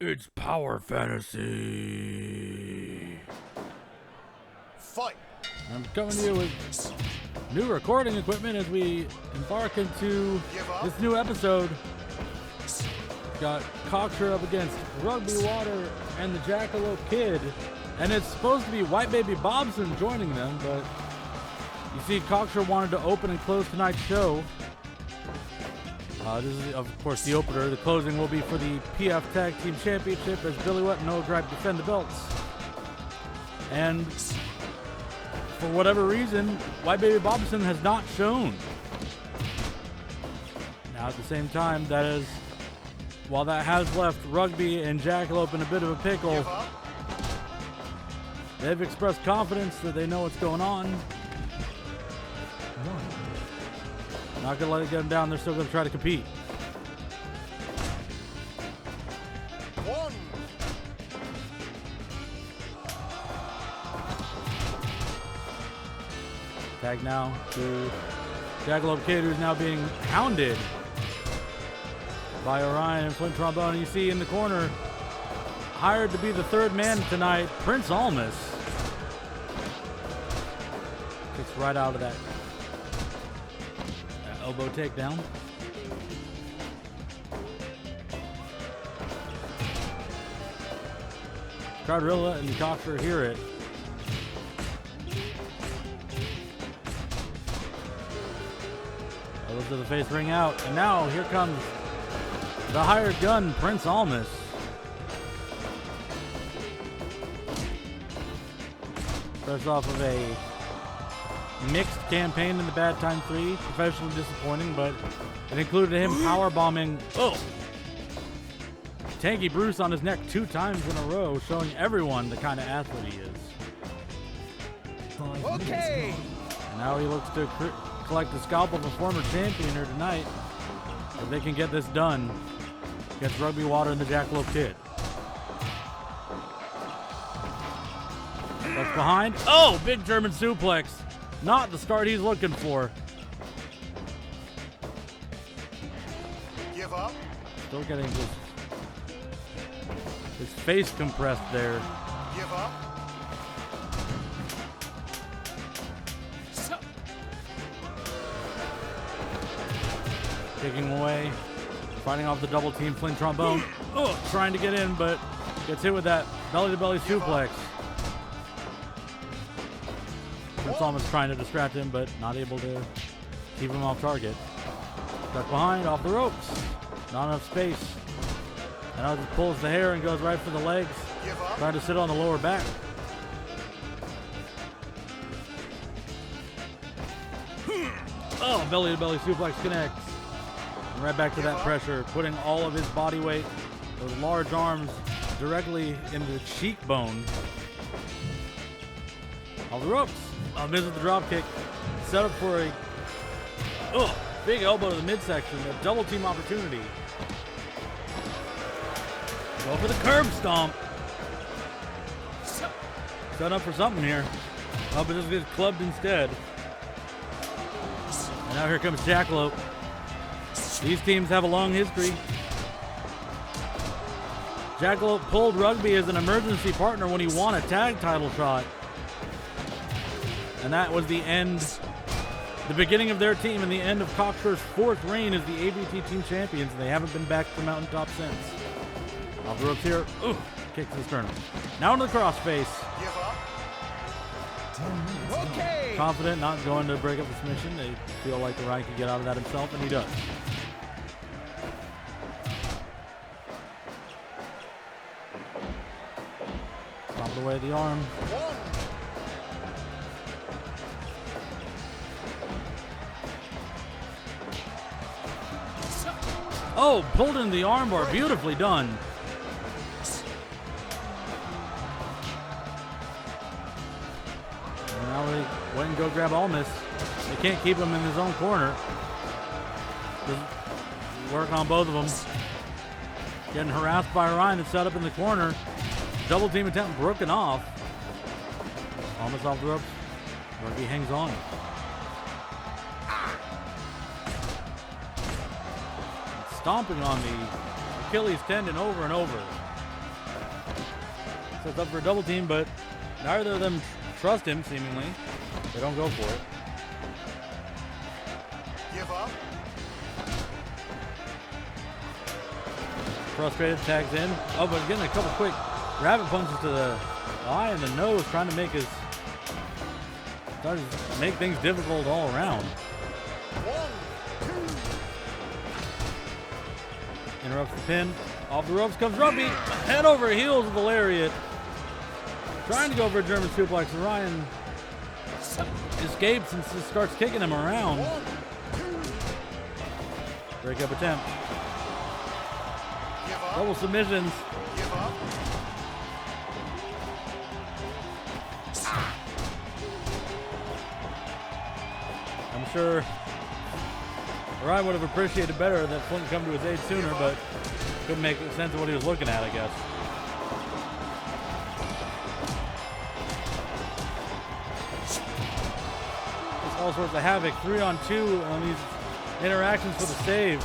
It's Power Fantasy. Fight. I'm coming to you with new recording equipment as we embark into this new episode. Got Cocksure up against Rugby Water and the Jackalope Kid. And it's supposed to be White Baby Bobson joining them, but you see Cocksure wanted to open and close tonight's show. This is, of course, the opener. The closing will be for the PF2 Championship as Wette Noah Gripe defend the belts. And for whatever reason, White Baby Bobson has not shown. Now, at the same time, that is, while that has left Rugby and Jackalope in a bit of a pickle, they've expressed confidence that they know what's going on. Not going to let it get them down. They're still going to try to compete. One. Tag now to Jackalope Kid, who's now being hounded by Orion and Flint Trombone. You see in the corner, hired to be the third man tonight, Prince Almas. Kicks right out of that elbow takedown. Cardrilla and Cocksure hear it. Elbows to the face, ring out, and now here comes the hired gun, Prince Almas. Starts off of a mixed campaign in the Bad Time 3. Professionally disappointing, but it included him powerbombing Tanky Bruce on his neck 2 times in a row, showing everyone the kind of athlete he is. Okay. And now he looks to collect the scalp of a former champion here tonight. If they can get this done against Rugby Water and the Jackalope Kid. That's behind. Oh, big German suplex. Not the start he's looking for. Give up. Still getting his face compressed there. Give up. Kicking away. Fighting off the double team Flint Trombone. Trying to get in, but gets hit with that belly-to-belly suplex. Prince Almas trying to distract him, but not able to keep him off target. Stuck behind, off the ropes. Not enough space. And now just pulls the hair and goes right for the legs. Trying to sit on the lower back. Oh, belly-to-belly suplex connects. And right back to that pressure, putting all of his body weight, those large arms, directly into the cheekbone. Off the ropes. Misses the drop kick. Set up for a big elbow to the midsection. A double team opportunity. Go for the curb stomp. Set up for something here. Oh, but just gets clubbed instead. And now here comes Jackalope. These teams have a long history. Jackalope pulled Rugby as an emergency partner when he won a tag title shot. And that was the end, the beginning of their team and the end of Cockssure's 4th reign as the A.B.T team champions. And they haven't been back to the mountaintop since. Off the ropes here. Kicks the sternum. Now into the crossface. Give up. Okay. Confident, not going to break up the submission. They feel like the Ryan can get out of that himself, and he does. Top away the arm. Oh, pulled in the armbar. Beautifully done. And now they went and go grab Almas. They can't keep him in his own corner. Just working on both of them. Getting harassed by Ryan and set up in the corner. Double team attempt broken off. Almas off the ropes. Rugby hangs on. Stomping on the Achilles tendon over and over. So it's up for a double team, but neither of them trust him, seemingly. They don't go for it. Give up. Frustrated, tags in. Oh, but getting a couple quick rabbit punches to the eye and the nose, trying to make things difficult all around. 1, 2. Interrupts the pin. Off the ropes comes Rugby. Head over heels with the lariat. Trying to go for a German suplex. Ryan escapes and just starts kicking him around. 1, 2. Breakup attempt. Give up. Double submissions. Give up. I'm sure Ryan would have appreciated better that Flint come to his aid sooner, but couldn't make sense of what he was looking at, I guess. Just all sorts of havoc. 3-on-2 on these interactions for the save.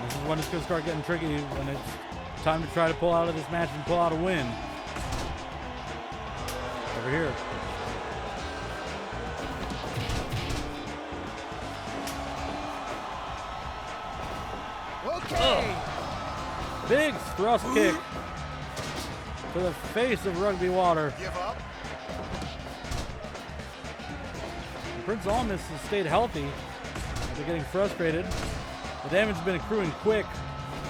This is when it's going to start getting tricky, when it's time to try to pull out of this match and pull out a win. Over here. Okay. Big thrust kick to the face of Rugby Water. Give up. And Prince Almas has stayed healthy after getting frustrated. The damage has been accruing quick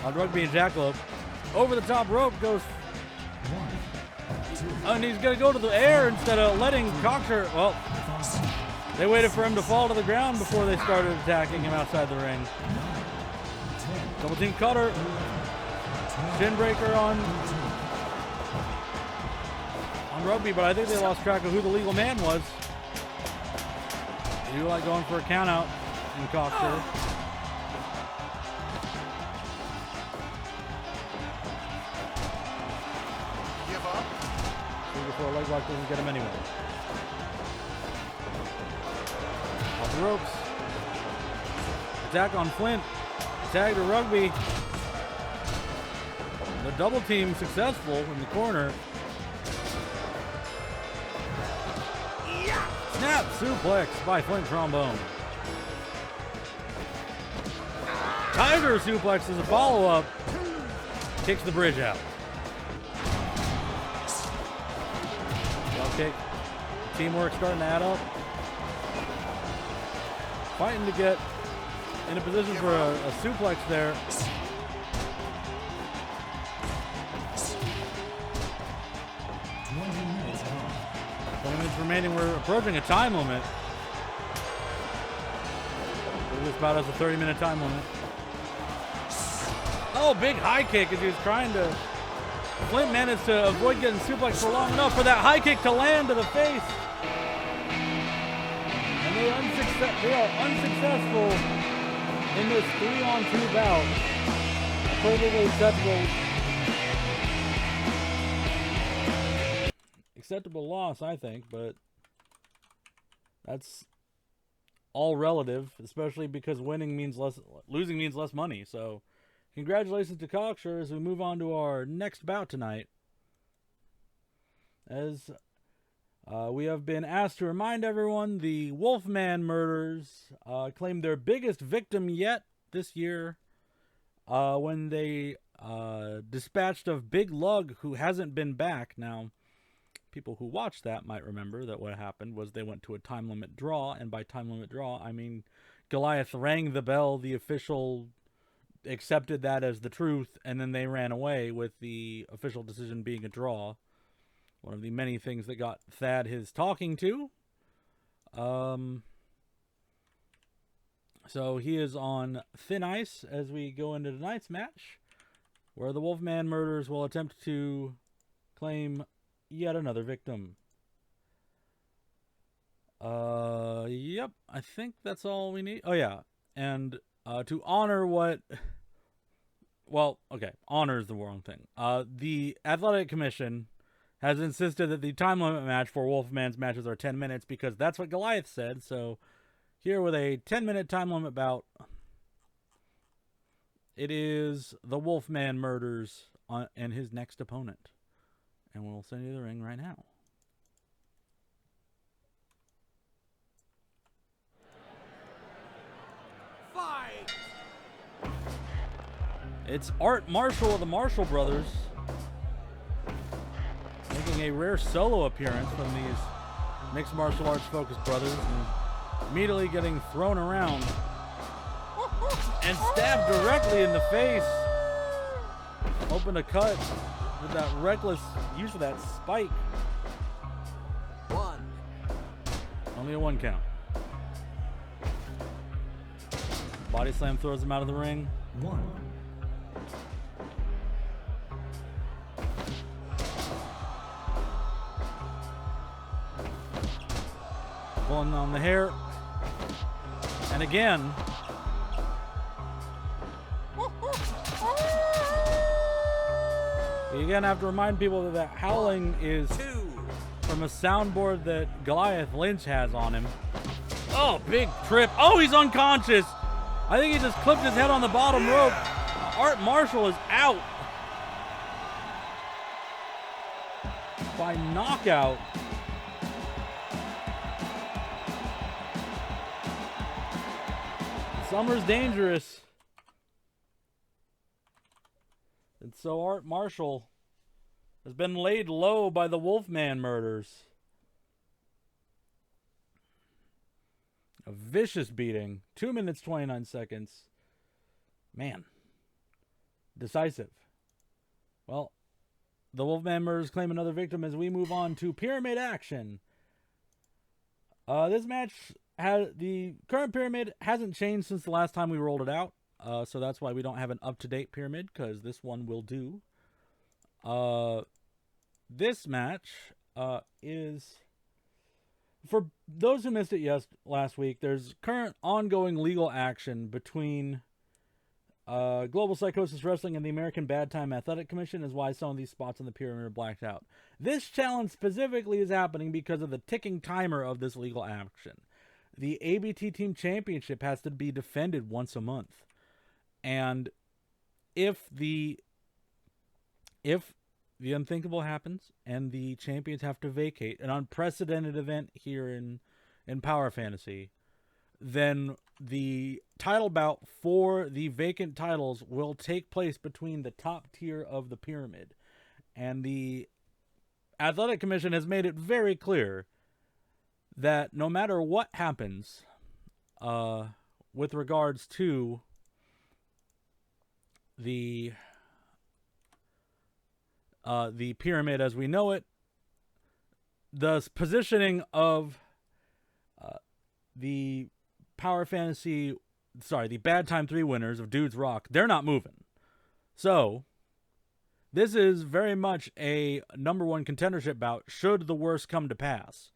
on Rugby and Jackalope. Over the top rope goes. And he's going to go to the air instead of letting Cocksure. Well, they waited for him to fall to the ground before they started attacking him outside the ring. Double team cutter. Shin breaker on Rugby, but I think they lost track of who the legal man was. They do like going for a count out in Cocksure. Give up. Before a leg lock doesn't get him anyway. Off the ropes. Attack on Flint. Tag to Rugby. The double team successful in the corner. Snap suplex by Flint Trombone. Tiger suplex is a follow-up. Kicks the bridge out. Drop kick. Teamwork starting to add up. Fighting to get in a position for a suplex there. 20 minutes remaining. We're approaching a time limit. This about has a 30-minute time limit. Oh, big high kick as he was trying to. Flint managed to avoid getting suplexed for long enough for that high kick to land to the face. And they are unsuccessful in this 3-on-2 bout. Perfectly acceptable loss, I think, but that's all relative, especially because losing means less money. So congratulations to Cocksure as we move on to our next bout tonight. As we have been asked to remind everyone, the Wolfman murders claimed their biggest victim yet this year when they dispatched of Big Lug, who hasn't been back. Now, people who watched that might remember that what happened was they went to a time limit draw, and by time limit draw, I mean Goliath rang the bell, the official accepted that as the truth, and then they ran away with the official decision being a draw. One of the many things that got Thad his talking to. So he is on thin ice as we go into tonight's match, where the Wolfman murders will attempt to claim yet another victim. Yep, I think that's all we need. Oh, yeah. And to honor what... Well, okay, honor is the wrong thing. The Athletic Commission has insisted that the time limit match for Wolfman's matches are 10 minutes because that's what Goliath said. So here with a 10-minute time limit bout, it is the Wolfman murders and his next opponent. And we'll send you to the ring right now. Fight! It's Art Marshall of the Marshall Brothers, making a rare solo appearance from these mixed martial arts focused brothers, and immediately getting thrown around and stabbed directly in the face. Open a cut with that reckless use of that spike. 1. Only a 1 count. Body slam throws him out of the ring. 1. Pulling on the hair. And again. You again have to remind people that that howling is 2. from a soundboard that Goliath Lynch has on him. Oh, big trip. Oh, he's unconscious. I think he just clipped his head on the bottom rope. Art Marshall is out by knockout. Summer's dangerous. And so Art Marshall has been laid low by the Wolfman murders. A vicious beating. 2 minutes, 29 seconds. Man. Decisive. Well, the Wolfman murders claim another victim as we move on to pyramid action. This match the current pyramid hasn't changed since the last time we rolled it out. So that's why we don't have an up-to-date pyramid, because this one will do. This match is... For those who missed it last week, there's current ongoing legal action between Global Psychosis Wrestling and the American Bad Time Athletic Commission, is why some of these spots in the pyramid are blacked out. This challenge specifically is happening because of the ticking timer of this legal action. The A.B.T. Team Championship has to be defended once a month. And if the unthinkable happens and the champions have to vacate, an unprecedented event here in Power Fantasy, then the title bout for the vacant titles will take place between the top tier of the pyramid. And the Athletic Commission has made it very clear that no matter what happens with regards to the pyramid as we know it, the positioning of the the Bad Time 3 winners of Dudes Rock, they're not moving. So this is very much a number 1 contendership bout should the worst come to pass.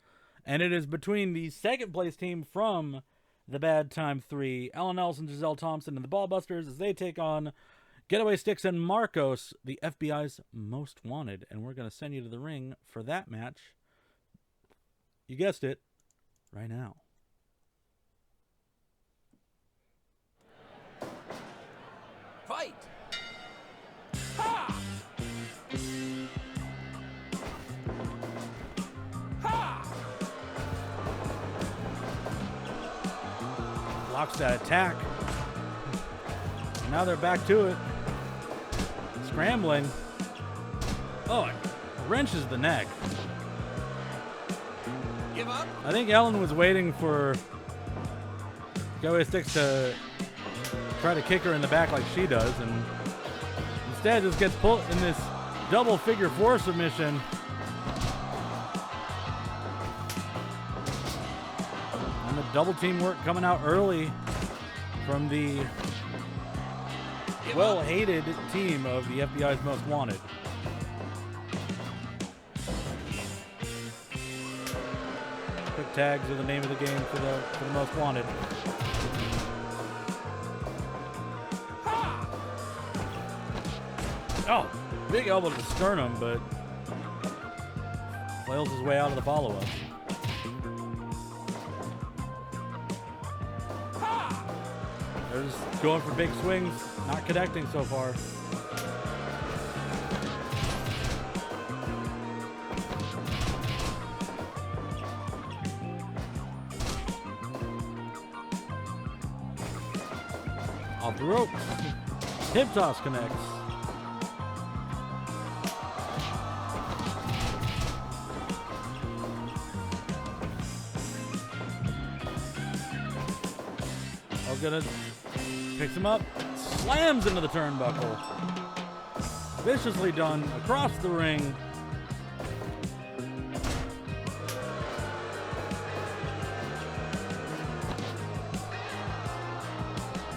And it is between the second place team from the Bad Time 3, Ellen Nelson, Giselle Thompson, and the Ballbusters, as they take on Getaway Sticks and Marcos, the FBI's most wanted. And we're going to send you to the ring for that match. You guessed it, right now. Fight! Ha! Ha! Blocks that attack. Now they're back to it. Scrambling. Oh, it wrenches the neck. Give up? I think Ellen was waiting for Getaway Sticks to try to kick her in the back like she does, and instead just gets pulled in this double figure 4 submission. And the double team work coming out early from the well-hated team of the FBI's most wanted. Quick tags are the name of the game for the most wanted. Oh, big elbow to the sternum, but flails his way out of the follow-up. They're just going for big swings, not connecting so far. the ropes. Hip toss connects. Gonna picks him up, slams into the turnbuckle. Viciously done across the ring.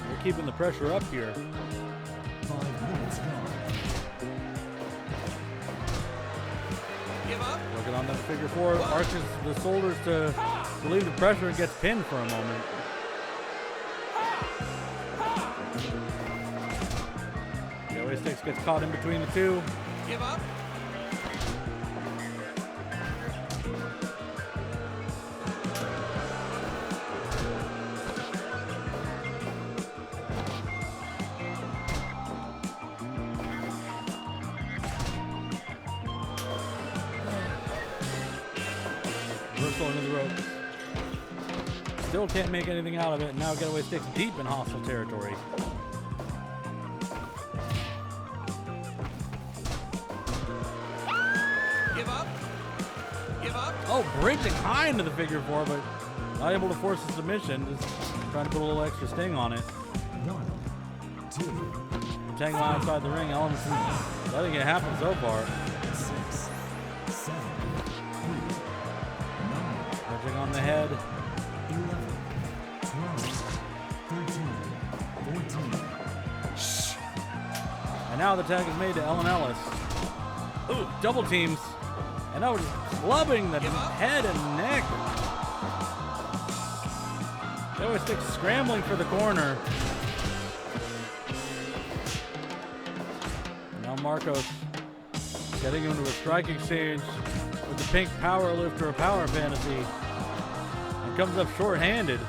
We're keeping the pressure up here. 5 minutes gone. Give up. Working on that figure four, arches the shoulders to relieve the pressure and gets pinned for a moment. Sticks gets caught in between the two. Give up. Reversal into the rope. Still can't make anything out of it. Now Getaway Sticks deep in hostile territory. Oh, bridging high into the figure four, but not able to force a submission. Just trying to put a little extra sting on it. 1, 2, Tangle outside the ring. Almas letting it happen so far. 6, 7, 3, 9, Bridging on the head. 11, 12, 13, 14. And now the tag is made to Ellen Ellis. Ooh, double teams. And now we're just clubbing the head and neck. Getaway Sticks scrambling for the corner. Now Marcos getting into a strike exchange with the pink power lifter power fantasy. And comes up short-handed.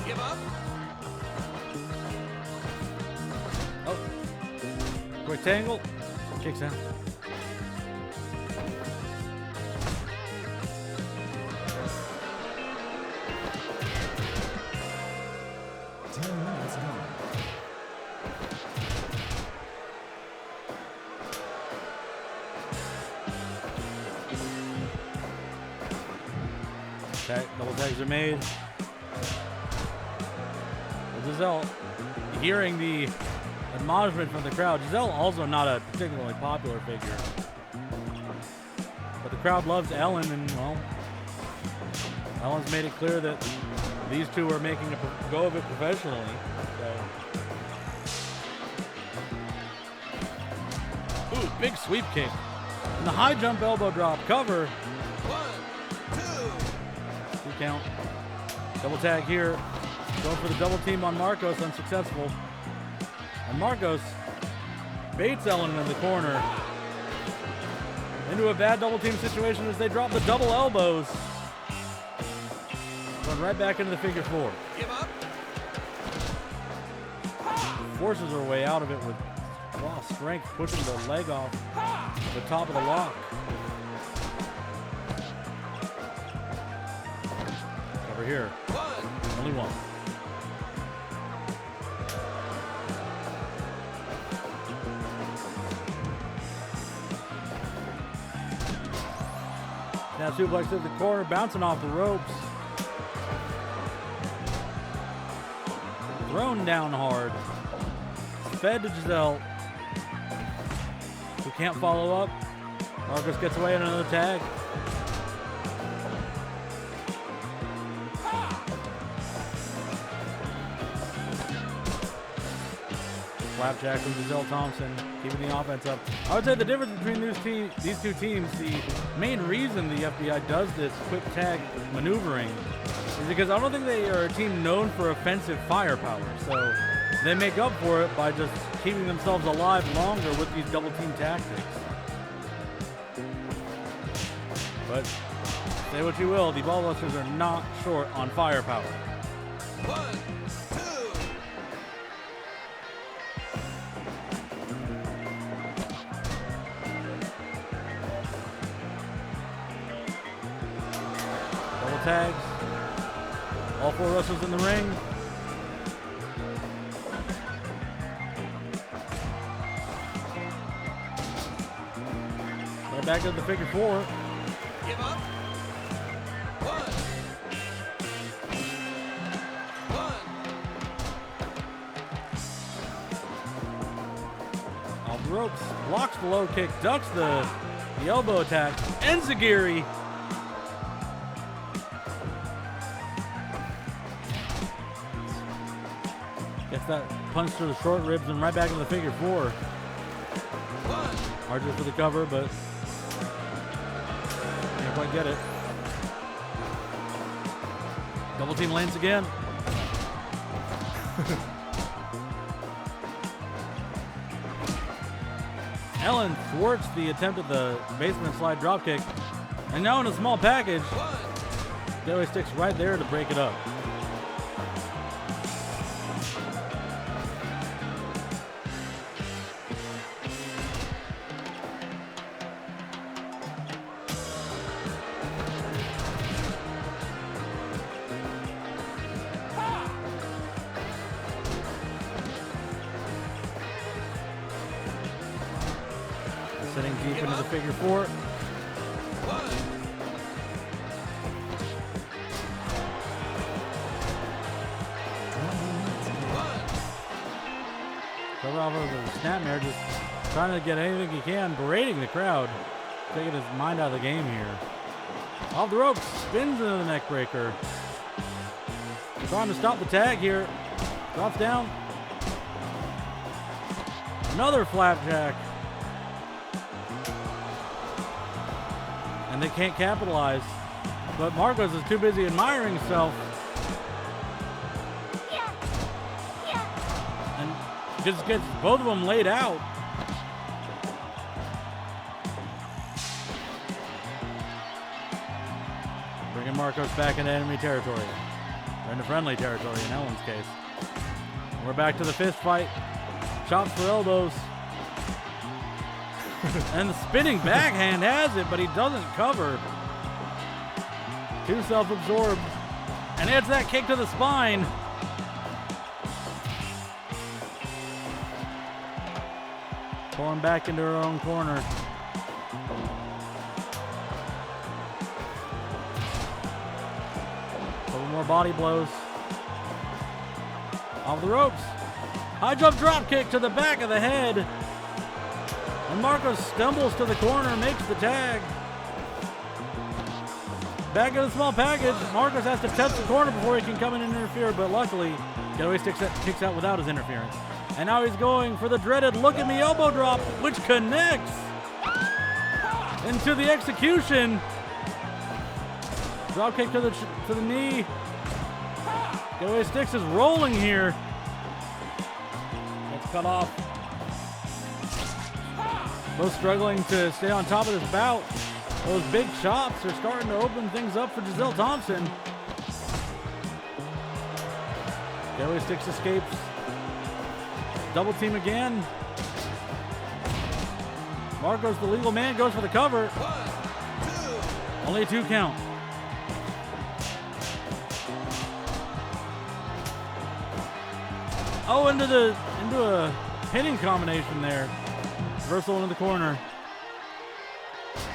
Give up. Oh. Quick tangle. Kicks out. Double tags are made. Giselle, hearing the admonishment from the crowd. Giselle also not a particularly popular figure. But the crowd loves Ellen, and, well, Ellen's made it clear that these two are making a go of it professionally. So. Ooh, big sweep kick. And the high jump elbow drop cover. 1, 2. 2 count. Double tag here. Going for the double team on Marcos, unsuccessful. And Marcos baits Ellen in the corner. Into a bad double team situation as they drop the double elbows. Going right back into the figure four. Give up. Forces her way out of it with raw strength, pushing the leg off the top of the lock. Over here. Only one. Now suplex to the corner, bouncing off the ropes. Thrown down hard. Fed to Giselle, who can't follow up. Marcos gets away on another tag. Flapjack from Giselle Thompson, keeping the offense up. I would say the difference between these two teams, the main reason the FBI does this quick tag maneuvering is because I don't think they are a team known for offensive firepower. So they make up for it by just keeping themselves alive longer with these double team tactics. But say what you will, the Ballbusters are not short on firepower. 1, 2. Tags. All 4 wrestlers in the ring. Right back to the figure 4. Give up. 1. 1. Off the ropes. Blocks the low kick. Ducks the elbow attack. Enziguri. Gets that punch to the short ribs and right back into the figure 4. 1. Hard just for the cover, but can't quite get it. Double team lands again. Ellen thwarts the attempt at the basement slide dropkick. And now in a small package, 1. Joey sticks right there to break it up. Sitting deep into the figure 4. 1. Cover off of the snapmare, just trying to get anything he can, berating the crowd, taking his mind out of the game here. Off the ropes, spins into the neck breaker. Trying to stop the tag here. Drops down. Another flapjack. And they can't capitalize. But Marcos is too busy admiring himself. And just gets both of them laid out. Bringing Marcos back into enemy territory. Or into friendly territory in Ellen's case. We're back to the fist fight. Chops for elbows. And the spinning backhand has it, but he doesn't cover. Too self-absorbed. And adds that kick to the spine. Pulling back into her own corner. Couple more body blows. Off the ropes. High jump drop kick to the back of the head. And Marcos stumbles to the corner, makes the tag. Back in the small package. Marcos has to touch the corner before he can come in and interfere, but luckily, Getaway kicks out without his interference. And now he's going for the dreaded look at me elbow drop, which connects into the execution. Drop kick to the knee. Getaway Sticks is rolling here. That's cut off. Both struggling to stay on top of this bout. Those big chops are starting to open things up for Giselle Thompson. Getaway Sticks escapes. Double team again. Marcos, the legal man, goes for the cover. 1, 2. Only a 2 count. Oh, into a hitting combination there. Reversal into the corner.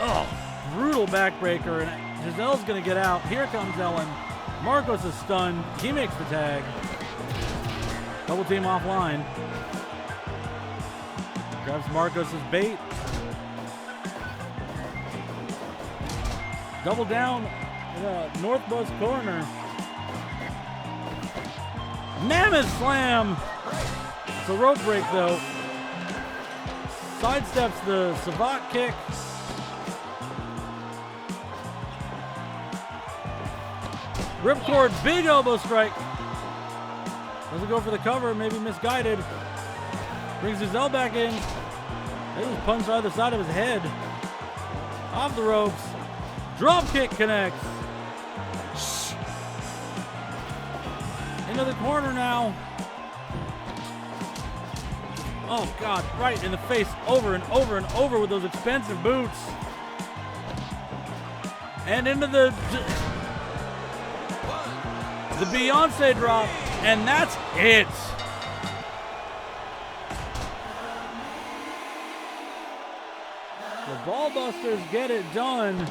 Oh, brutal backbreaker, and Giselle's gonna get out. Here comes Ellen. Marcos is stunned. He makes the tag. Double team offline. Grabs Marcos' bait. Double down in the northwest corner. Mammoth slam. It's a rope break though. Sidesteps the savate kick. Ripcord, big elbow strike. Doesn't go for the cover, maybe misguided. Brings Giselle back in. They just punched either side of his head. Off the ropes. Drop kick connects. Into the corner now. Oh God, right in the face over and over and over with those expensive boots. And into the... the Beyonce drop, and that's it. The Ballbusters get it done.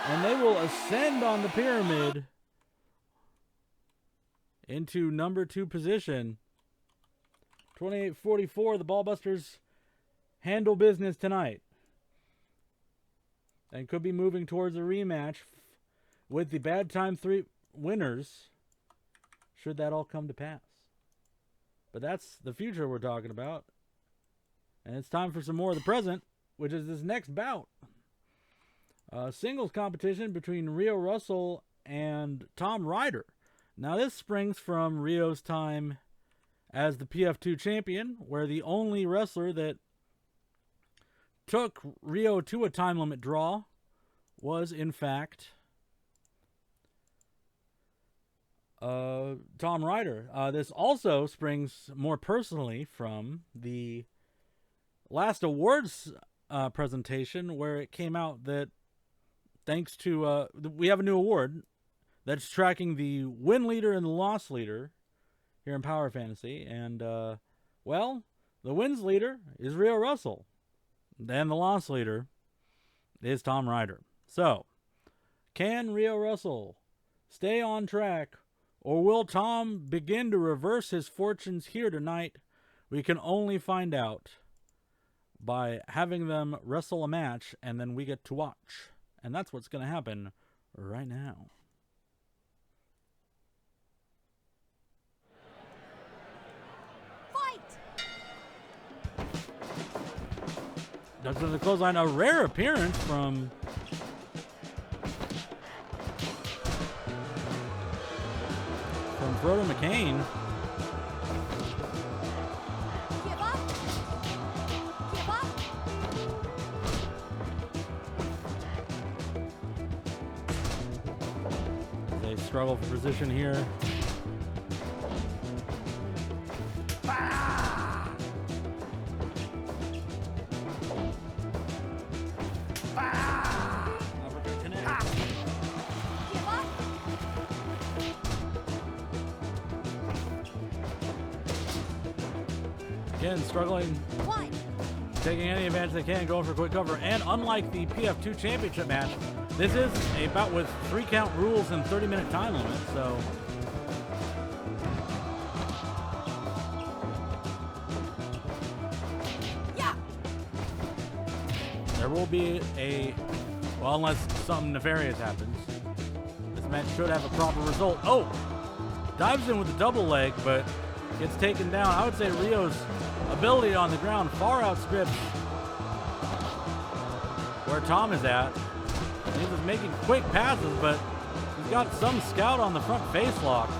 And they will ascend on the pyramid into number 2 position. 28-44, the Ballbusters handle business tonight. And could be moving towards a rematch with the Bad Time 3 winners, should that all come to pass. But that's the future we're talking about. And it's time for some more of the present, which is this next bout. Singles competition between Rio Russel and Tom Ryder. Now this springs from Rio's time as the PF2 champion, where the only wrestler that took Rio to a time limit draw was, in fact, Tom Ryder. This also springs more personally from the last awards presentation, where it came out that thanks to, we have a new award that's tracking the win leader and the loss leader here in Power Fantasy. And, well, the wins leader is Rio Russel. Then the loss leader is Tom Ryder. So, can Rio Russel stay on track, or will Tom begin to reverse his fortunes here tonight? We can only find out by having them wrestle a match, and then we get to watch. And that's what's going to happen right now. That's in the clothesline. A rare appearance from Frodo McCain. Give up. Give up. They struggle for position here. Again, struggling, taking any advantage they can, going for quick cover. And unlike the PF2 Championship match, this is a bout with 3 count rules and 30-minute time limit, so yeah. There will be a, well, unless something nefarious happens, this match should have a proper result. Oh! Dives in with the double leg, but gets taken down. I would say Rio's ability on the ground far outstrips where Tom is at. He was making quick passes, but he's got some scout on the front face lock.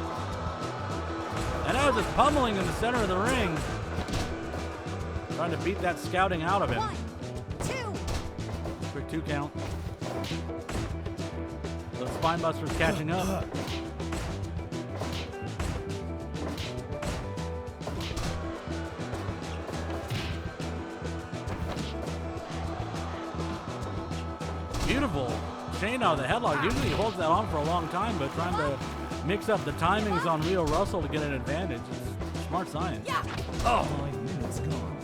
And I was just pummeling in the center of the ring, trying to beat that scouting out of him. 1, 2. Quick 2 count. The Spinebuster's catching up. Beautiful chain out of the headlock. Usually he holds that on for a long time, but trying to mix up the timings on Rio Russel to get an advantage. It's smart science. Yeah. Oh! 5 minutes gone.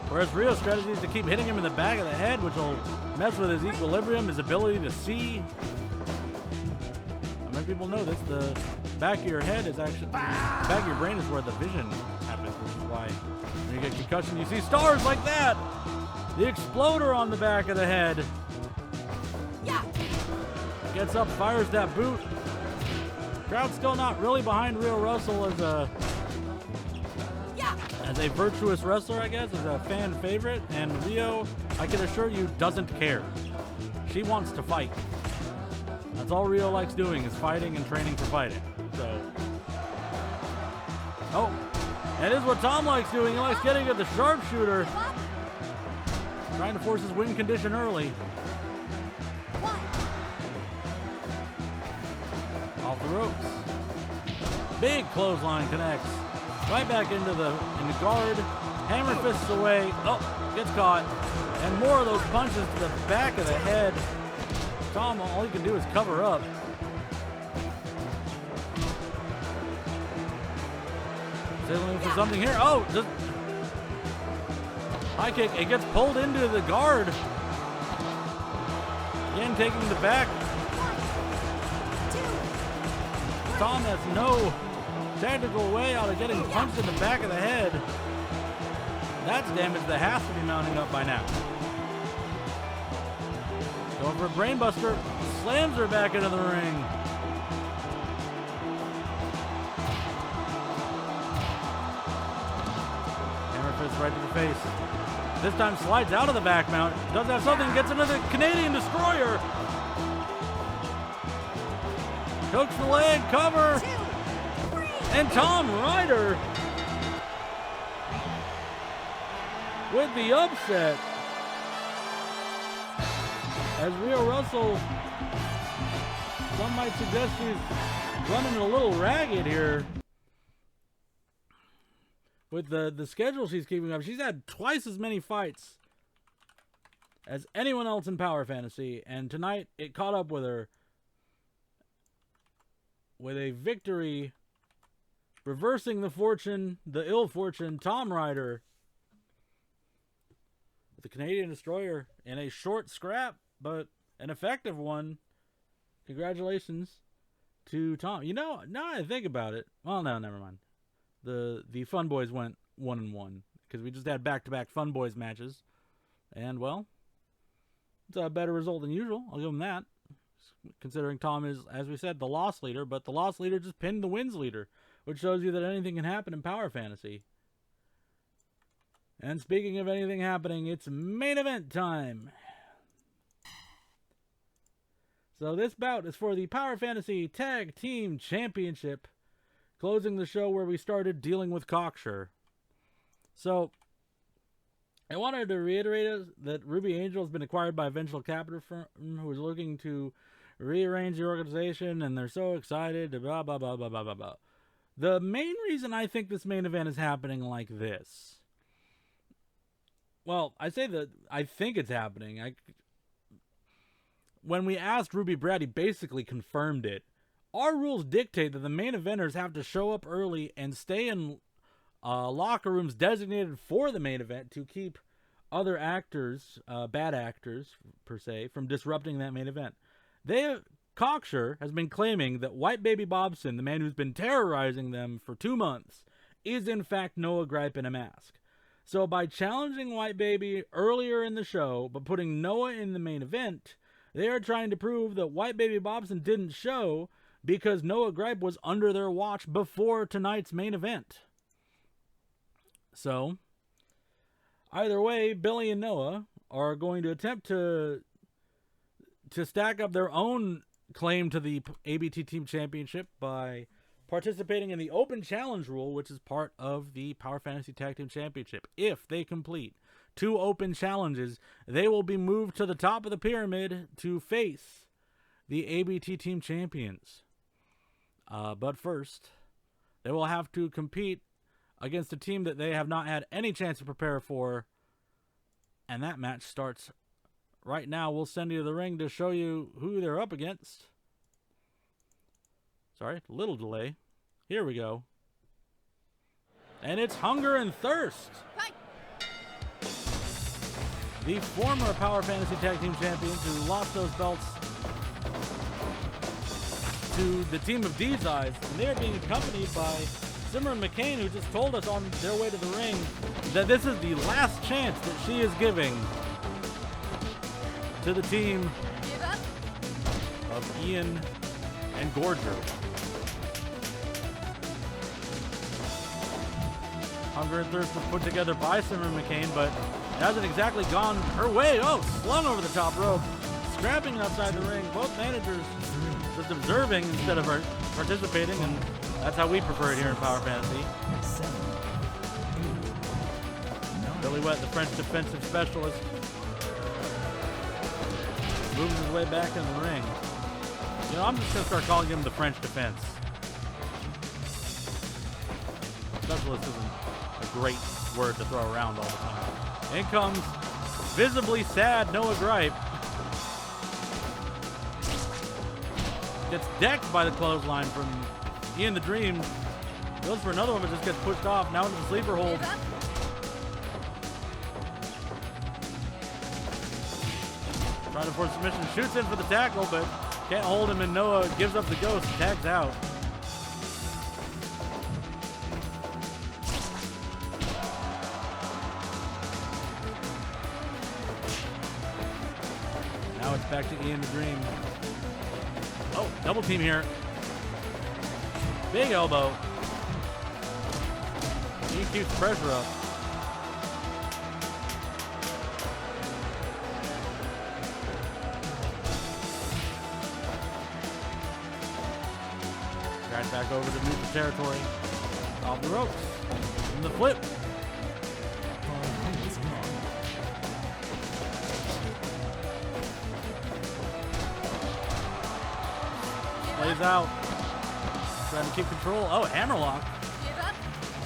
Whereas Rio's strategy is to keep hitting him in the back of the head, which will mess with his equilibrium, his ability to see. How many people know this? The back of your head is actually, the back of your brain is where the vision happens, which is why when you get concussion, you see stars like that. The exploder on the back of the head. Yeah. Gets up, fires that boot. Crowd's still not really behind Rio Russel as a virtuous wrestler, I guess, as a fan favorite. And Rio, I can assure you, doesn't care. She wants to fight. That's all Rio likes doing, is fighting and training for fighting. So, oh, that is what Tom likes doing. He likes getting at the sharpshooter, trying to force his win condition early. Off the ropes. Big clothesline connects. Right back into the guard. Hammer fists away. Oh, gets caught. And more of those punches to the back of the head. Tom, all he can do is cover up. Sailing for something here. Oh, just high kick. It gets pulled into the guard. Again, taking the back. Tom has no tactical way out of getting punched in the back of the head. That's damage that has to be mounting up by now. Going for a brainbuster. Slams her back into the ring. Right to the face. This time slides out of the back mount. Does have something. Gets into the Canadian destroyer. Cooks the leg. Cover. And Tom Ryder with the upset. As Rio Russel, some might suggest he's running a little ragged here. With the schedule she's keeping up, she's had twice as many fights as anyone else in Power Fantasy, and tonight it caught up with her with a victory, reversing the ill fortune, Tom Ryder, with the Canadian Destroyer in a short scrap, but an effective one. Congratulations to Tom. You know, now I think about it, well, no, never mind. The Fun Boys went 1-1 because we just had back-to-back Fun Boys matches, and well, it's a better result than usual. I'll give them that, considering Tom is, as we said, the loss leader, but the loss leader just pinned the wins leader, which shows you that anything can happen in Power Fantasy. And speaking of anything happening, it's main event time. So this bout is for the Power Fantasy Tag Team Championship, closing the show where we started dealing with Cocksure. So, I wanted to reiterate that Ruby Angel has been acquired by a venture capital firm who is looking to rearrange the organization, and they're so excited, blah, blah, blah, blah, blah, blah, blah. The main reason I think this main event is happening like this, well, I say that I think it's happening. When we asked Ruby Brad, he basically confirmed it. Our rules dictate that the main eventers have to show up early and stay in locker rooms designated for the main event to keep other actors, bad actors per se, from disrupting that main event. Cocksure has been claiming that White Baby Bobson, the man who's been terrorizing them for 2 months, is in fact Noah Gripe in a mask. So by challenging White Baby earlier in the show, but putting Noah in the main event, they are trying to prove that White Baby Bobson didn't show because Noah Gripe was under their watch before tonight's main event. So, either way, Billy and Noah are going to attempt to stack up their own claim to the A.B.T. Team Championship by participating in the Open Challenge rule, which is part of the Power Fantasy Tag Team Championship. If they complete 2 open challenges, they will be moved to the top of the pyramid to face the A.B.T. Team Champions. But first, they will have to compete against a team that they have not had any chance to prepare for. And that match starts right now. We'll send you to the ring to show you who they're up against. Sorry, a little delay. Here we go. And it's Hunger and Thirst. Fight. The former Power Fantasy Tag Team Champions who lost those belts to the team of D's Eyes, and they're being accompanied by Simran McCain, who just told us on their way to the ring that this is the last chance that she is giving to the team of Ian and Gorger. Hunger and Thirst was put together by Simran McCain, but it hasn't exactly gone her way. Oh, slung over the top rope, scrapping outside the ring. Both managers just observing instead of participating, and that's how we prefer it here in Power Fantasy. Billy Wette, the French defensive specialist, moves his way back in the ring. You know, I'm just going to start calling him the French defense. Specialist isn't a great word to throw around all the time. In comes visibly sad Noah Gripe. Gets decked by the clothesline from Ian the Dream. Goes for another one, but just gets pushed off. Now into the sleeper hold. Give up. Trying to force submission. Shoots in for the tackle, but can't hold him, and Noah gives up the ghost. Tags out. Now it's back to Ian the Dream. Oh, double team here. Big elbow. He keeps the pressure up. Right back over to neutral territory. Off the ropes. And the flip. 5 minutes gone. Plays out. Trying to keep control. Oh, hammerlock. Give up.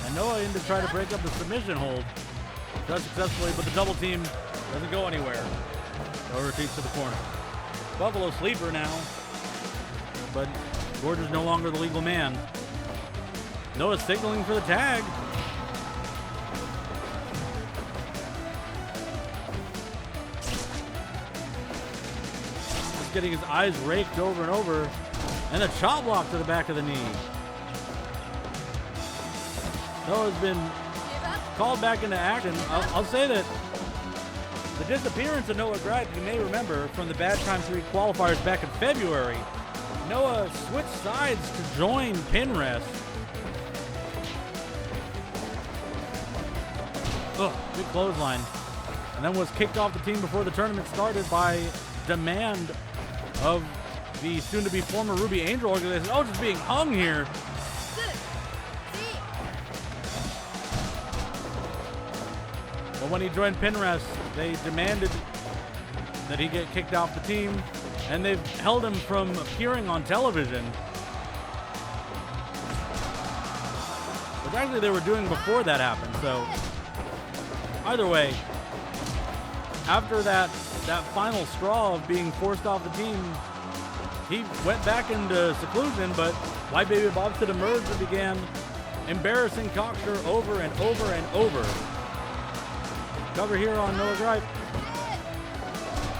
And Noah in to try to break up the submission hold. Does successfully, but the double team doesn't go anywhere. Noah retreats to the corner. Buffalo sleeper now. But George is no longer the legal man. Noah's signaling for the tag. Just getting his eyes raked over and over. And a chop block to the back of the knee. Noah's been Give up. called back into action. I'll say that the disappearance of Noah Gripe, you may remember from the Bad Time 3 qualifiers back in February. Noah switched sides to join Pinrest. Ugh, big clothesline. And then was kicked off the team before the tournament started by demand of the soon-to-be former Ruby Angel organization. Oh, just being hung here. Good. See. But when he joined Pinrest, they demanded that he get kicked off the team, and they've held him from appearing on television. Which actually they were doing before that happened, so either way, after that final straw of being forced off the team, he went back into seclusion, but White Baby Bobson emerged and began embarrassing Cocksure over and over and over. Cover here on Noah Gripe.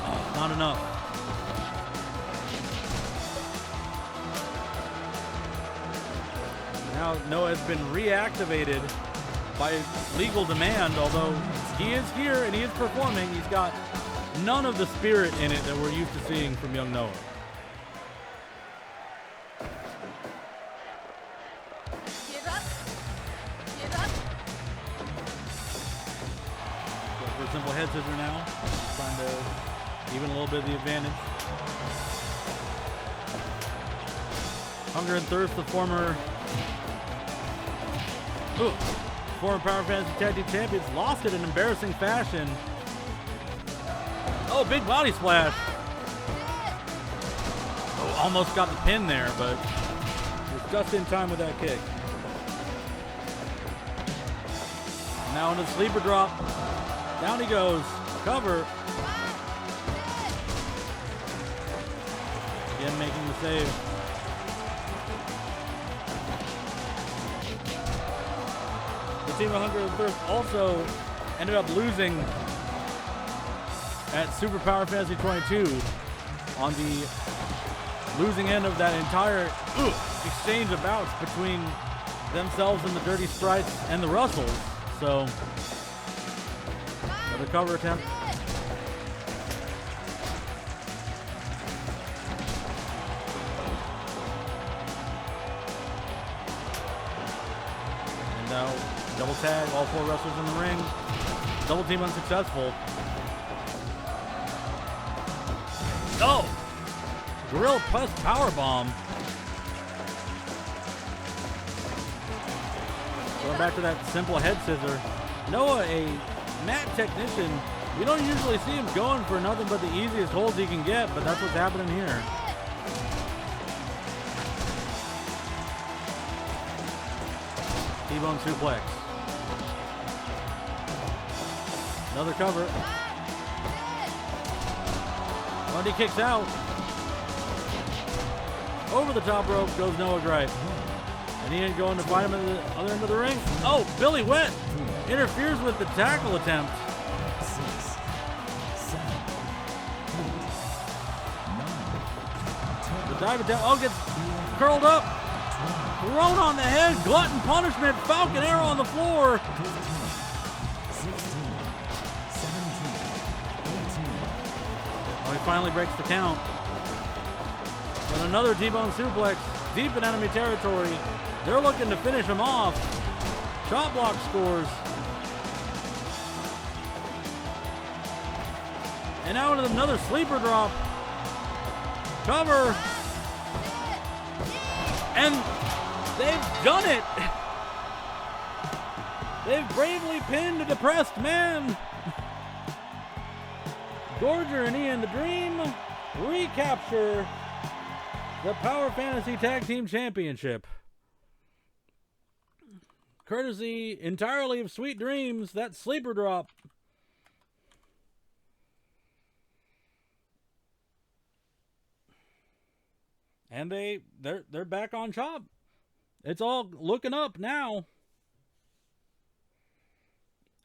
Oh, not enough. Now Noah has been reactivated by legal demand, although he is here and he is performing. He's got none of the spirit in it that we're used to seeing from young Noah. Give up. Give up. Go for a simple head scissor now. Trying to even a little bit of the advantage. Hunger and Thirst, the former Power Fantasy Tag Team Champions, lost it in embarrassing fashion. Oh, big body splash. Oh, almost got the pin there, but was just in time with that kick. Now into the sleeper drop. Down he goes. Cover. Again, making the save. The team of Hunger and Thirst also ended up losing at Super Power Fantasy 22 on the losing end of that entire exchange of bouts between themselves and the Dirty Sprites and the Russells. So, another cover attempt. And now, double tag, all four wrestlers in the ring. Double team unsuccessful. Oh! Gorilla Press powerbomb. Going back to that simple head scissor. Noah, a mat technician, we don't usually see him going for nothing but the easiest holds he can get, but that's what's happening here. T-bone suplex. Another cover. Bundy kicks out. Over the top rope goes Noah Gripe. And Ian going to fight him at the other end of the ring. Oh, Billy Wette interferes with the tackle attempt. 6, 7, 8, 9, 10, The dive attempt, oh, gets curled up. Thrown on the head, glutton punishment, falcon arrow on the floor. 15, 16, 17, 18. Oh, he finally breaks the count. But another T-bone suplex, deep in enemy territory. They're looking to finish him off. Chop block scores. And now into another sleeper drop. Cover. And they've done it. They've bravely pinned a depressed man. Gorger and Ian the Dream recapture the Power Fantasy Tag Team Championship. Courtesy entirely of Sweet Dreams, that sleeper drop. And they're back on top. It's all looking up now.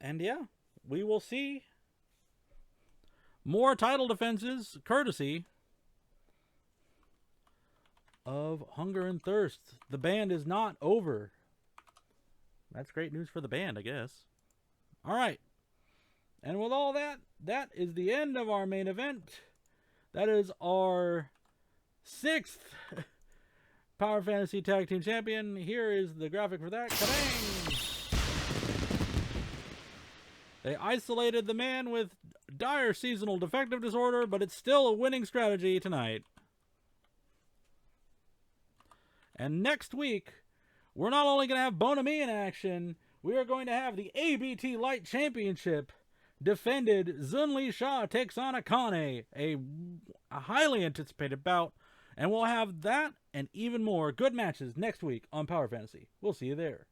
And yeah, we will see more title defenses courtesy of Hunger and Thirst. The band is not over. That's great news for the band, I guess. All right. And with all that, that is the end of our main event. That is our 6th Power Fantasy Tag Team Champion. Here is the graphic for that. Ka-bang! They isolated the man with dire seasonal defective disorder, but it's still a winning strategy tonight. And next week, we're not only going to have Bonami in action, we are going to have the A.B.T. Light Championship defended. Zunli Shah takes on Akane, a highly anticipated bout. And we'll have that and even more good matches next week on Power Fantasy. We'll see you there.